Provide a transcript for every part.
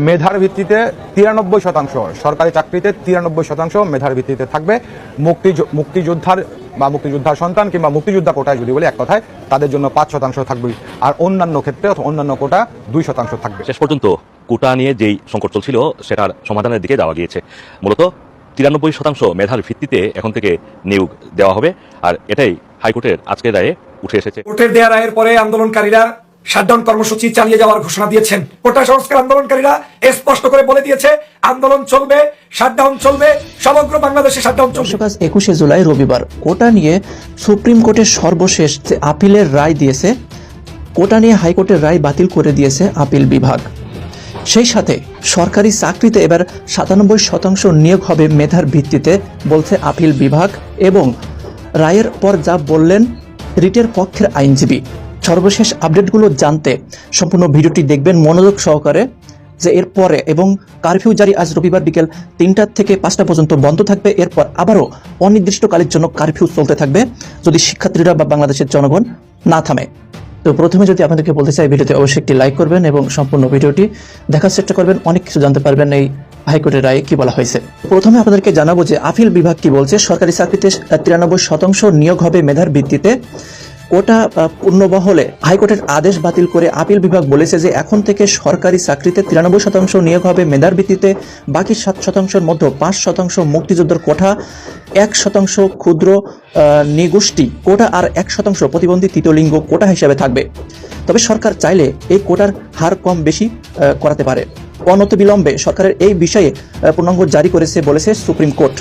মেধার ভিত্তিতে 93% সরকারি চাকরিতে 93% মেধার ভিত্তিতে থাকবে। মুক্তিযোদ্ধার সন্তান কিংবা মুক্তিযোদ্ধা কোটায় যদি বলি এক কথায় তাদের জন্য 5% থাকবে, আর অন্যান্য ক্ষেত্রে অন্যান্য কোটা 2% থাকবে। শেষ পর্যন্ত কোটা নিয়ে যেই সংকট চলছিল সেটার সমাধানের দিকে যাওয়া গিয়েছে। মূলত 93% মেধার ভিত্তিতে এখন থেকে নিয়োগ দেওয়া হবে, আর এটাই হাইকোর্টের আজকের রায়ে উঠে এসেছে। কোর্টের দেয়া রায়ের পরে আন্দোলনকারীরা শাটডাউন কর্মসূচি চালিয়ে যাওয়ার ঘোষণা দিয়েছেন। কোটা সংস্কার আন্দোলনকারীরা স্পষ্ট করে বলে দিয়েছে আন্দোলন চলবে, শাটডাউন চলবে, সমগ্র বাংলাদেশে শাটডাউন চলবে। 21শে জুলাই রবিবার কোটা নিয়ে সুপ্রিম কোর্টের সর্বশেষ যে আপিলের রায় দিয়েছে, কোটা নিয়ে হাইকোর্টের রায় বাতিল করে দিয়েছে আপিল বিভাগ। সেই সাথে সরকারি চাকরিতে এবার 97% নিয়োগ হবে মেধার ভিত্তিতে বলছে আপিল বিভাগ, এবং রায়ের পর যা বললেন রিটের পক্ষের আইনজীবী। সর্বশেষ আপডেটগুলো জানতে সম্পূর্ণ ভিডিওটি দেখবেন মনোযোগ সহকারে, যে এরপরে এবং কারফিউ জারি আজ রবিবার বিকেল 3টা থেকে 5টা পর্যন্ত বন্ধ থাকবে। এরপর আবারও অনির্দিষ্টকালের জন্য কারফিউ চলতে থাকবে যদি শিক্ষার্থীরা বা বাংলাদেশের জনগণ না থামে। তো প্রথমে যদি আপনাদেরকে বলতে চাই, ভিডিওতে অবশ্যই একটি লাইক করবেন এবং সম্পূর্ণ ভিডিওটি দেখার চেষ্টা করবেন, অনেক কিছু জানতে পারবেন এই হাইকোর্টের রায়ে কি বলা হয়েছে। প্রথমে আপনাদেরকে জানাবো যে আপিল বিভাগ কি বলছে। সরকারি চাকরিতে 93% নিয়োগ হবে মেধার ভিত্তিতে। কোটা পূর্ণবহলে হাইকোর্টের আদেশ বাতিল করে আপিল বিভাগ বলেছে যে এখন থেকে সরকারি চাকরিতে 93% নিয়োগ হবে মেধার ভিত্তিতে। বাকি 7%-এর মধ্যে 5% মুক্তিযোদ্ধার কোটা, 1% ক্ষুদ্র নিগোষ্ঠী কোটা আর 1% প্রতিবন্ধী তৃতীয় লিঙ্গ কোটা হিসেবে থাকবে। তবে সরকার চাইলে এই কোটার হার কম বেশি করাতে পারে। অনতিবিলম্বে সরকারের এই বিষয়ে পূর্ণাঙ্গ জারি করেছে বলেছে সুপ্রিম কোর্ট।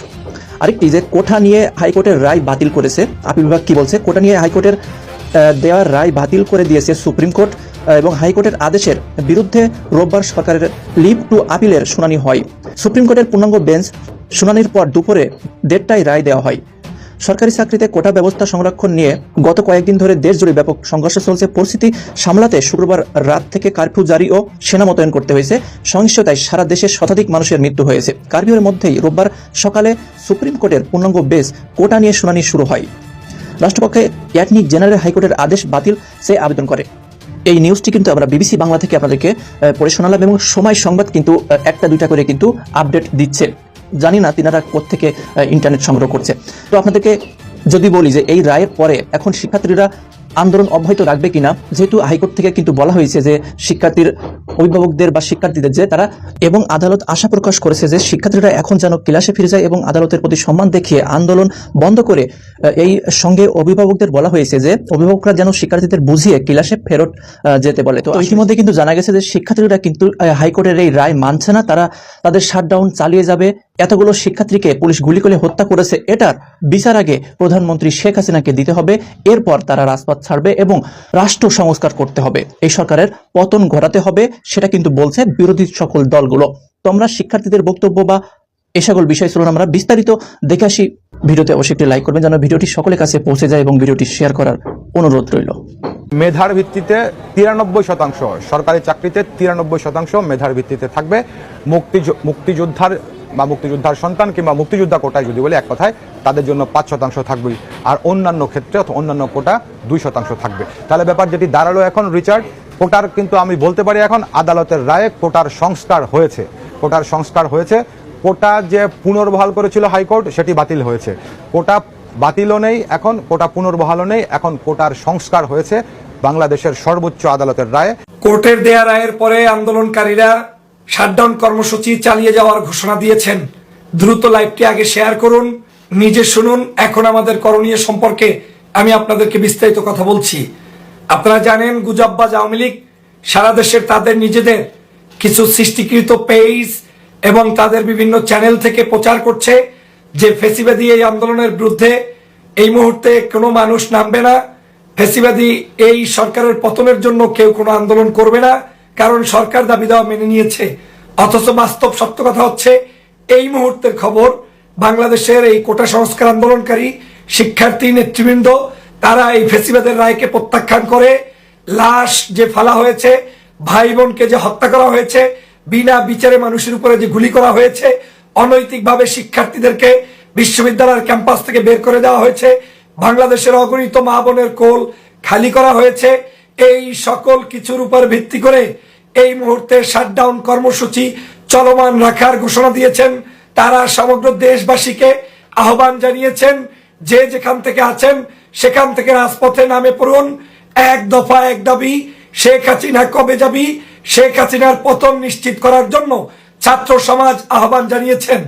আরেকটি যে কোটা নিয়ে হাইকোর্টের রায় বাতিল করেছে আপিল বিভাগ কি বলছে। কোটা নিয়ে হাইকোর্টের দেওয়ার রায় বাতিল করে দিয়েছে সুপ্রিম কোর্ট, এবং হাইকোর্টের আদেশের বিরুদ্ধে রোববার সরকারের লিভ টু আপিলের শুনানি হয়। সুপ্রিম কোর্টের পূর্ণাঙ্গ বেঞ্চ শুনানির পর দুপুরে 1:30টায় রায় দেওয়া হয়। সরকারি চাকরিতে কোটা ব্যবস্থা সংরক্ষণ নিয়ে গত কয়েকদিন ধরে দেশ জুড়ে ব্যাপক সংঘর্ষ চলছে। পরিস্থিতি সামলাতে শুক্রবার রাত থেকে কারফিউ জারি ও সেনা মোতায়েন করতে হয়েছে। সহিংসতায় সারা দেশে শতাধিক মানুষের মৃত্যু হয়েছে। কারফিউর মধ্যেই রোববার সকালে সুপ্রিম কোর্টের পূর্ণাঙ্গ বেঞ্চ কোটা নিয়ে শুনানি শুরু হয়। রাষ্ট্রপক্ষে অ্যাটর্নি জেনারেল হাইকোর্টের আদেশ বাতিল সে আবেদন করে। এই নিউজটি কিন্তু আমরা বিবিসি বাংলা থেকে আপনাদেরকে পড়ে শোনালাম, এবং সময় সংবাদ কিন্তু 1টা-2টা করে কিন্তু আপডেট দিচ্ছে। জানি না তিনারা কোত্থেকে ইন্টারনেট সংগ্রহ করছে। তো আপনাদেরকে যদি বলি যে এই রায়ের পরে এখন শিক্ষার্থীরা আন্দোলন অব্যাহত রাখবে কিনা, যেহেতু হাইকোর্ট থেকে কিন্তু বলা হয়েছে যে শিক্ষার্থীর অভিভাবকদের বা শিক্ষার্থীদের যে তারা, এবং আদালত আশা প্রকাশ করেছে যে শিক্ষার্থীরা এখন যেন ক্লাসে ফিরে যায় এবং আদালতের প্রতি সম্মান দেখিয়ে আন্দোলন বন্ধ করে। এই সঙ্গে অভিভাবকদের বলা হয়েছে যে অভিভাবকরা যেন শিক্ষার্থীদের বুঝিয়ে ক্লাসে ফেরত যেতে বলে। তো ইতিমধ্যে কিন্তু জানা গেছে যে শিক্ষার্থীরা কিন্তু হাইকোর্টের এই রায় মানছে না, তারা তাদের শাটডাউন চালিয়ে যাবে। এতগুলো শিক্ষার্থীকে পুলিশ গুলি করে হত্যা করেছে, এটার বিচার আগে প্রধানমন্ত্রী শেখ হাসিনাকে দিতে হবে। এরপর তারা রাজপথ ছাড়বে এবং রাষ্ট্র সংস্কার করতে হবে, এই সরকারের পতন ঘটাতে হবে, সেটা কিন্তু বলছে বিরোধী সকল দলগুলো। তো আমরা শিক্ষার্থীদের বক্তব্য বা এ সকল বিষয় চলুন আমরা বিস্তারিত দেখে আসি। ভিডিওতে অবশ্যই একটি লাইক করবেন যেন ভিডিওটি সকলের কাছে পৌঁছে যায়, এবং ভিডিওটি শেয়ার করার অনুরোধ রইল। মেধার ভিত্তিতে 93% সরকারি চাকরিতে 93% মেধার ভিত্তিতে থাকবে। মুক্তিযোদ্ধার সন্তান কিংবা মুক্তিযোদ্ধা কোটায় যদি বলি এক কথায় তাদের জন্য 5% থাকবে, আর অন্যান্য ক্ষেত্রে অন্যান্য কোটা 2% থাকবে। তাহলে ব্যাপার যেটি দাঁড়ালো এখন রিচার্ড, কোটার কিন্তু আমি বলতে পারি এখন আদালতের রায়ে কোটার সংস্কার হয়েছে। কোটা যে পুনর্বহাল করেছিল হাইকোর্ট সেটি বাতিল হয়েছে। কোটা বাতিলও নেই এখন, কোটা পুনর্বহালও নেই এখন, কোটার সংস্কার হয়েছে বাংলাদেশের সর্বোচ্চ আদালতের রায়ে। কোর্টের দেয়া রায়ের পরে আন্দোলনকারীরা শাটডাউন কর্মসূচি চালিয়ে যাওয়ার ঘোষণা দিয়েছেন। দ্রুত লাইভটি আগে শেয়ার করুন, নিজে শুনুন। এখন আমাদের করণীয় সম্পর্কে আমি আপনাদেরকে বিস্তারিত কথা বলছি। আপনারা জানেন গুজববাজ আওয়ামী লীগ সারা দেশের তাদের নিজেদের কিছু সৃষ্টিকৃত পেজ এবং তাদের বিভিন্ন চ্যানেল থেকে প্রচার করছে যে ফ্যাসিবাদী এই আন্দোলনের বিরুদ্ধে এই মুহূর্তে কোনো মানুষ নামবে না, ফ্যাসিবাদী এই সরকারের পতনের জন্য কেউ কোনো আন্দোলন করবে না, কারণ সরকার দাবি দেওয়া মেনে নিয়েছে। অথচ বাস্তব সত্য কথা হচ্ছে এই মুহূর্তের খবর, বাংলাদেশের এই কোটা সংস্কার আন্দোলনকারী শিক্ষার্থী নেতৃবৃন্দ তারা এই ফ্যাসিবাদের রায়কে প্রত্যাখ্যান করে লাশ যে ফালা হয়েছে, ভাই বোনকে যে হত্যা করা হয়েছে, বিনা বিচারে মানুষের উপরে যে গুলি করা হয়েছে, অনৈতিকভাবে শিক্ষার্থীদেরকে বিশ্ববিদ্যালয়ের ক্যাম্পাস থেকে বের করে দেওয়া হয়েছে, বাংলাদেশের অগণিত মা বোনের কোল খালি করা হয়েছে, এই সকল কিছুর উপর ভিত্তি করে এই মুহূর্তে শাটডাউন কর্মসূচি চলমান রাখার ঘোষণা দিয়েছেন। তারা সমগ্র দেশবাসীকে আহ্বান জানিয়েছেন, যে যেখান থেকে আছেন সেখান থেকে রাজপথে নামে পড়ুন। এক দফা এক দাবি, শেখ হাসিনা কবে যাবি? শেখ হাসিনার পতন নিশ্চিত করার জন্য ছাত্র সমাজ আহ্বান জানিয়েছেন।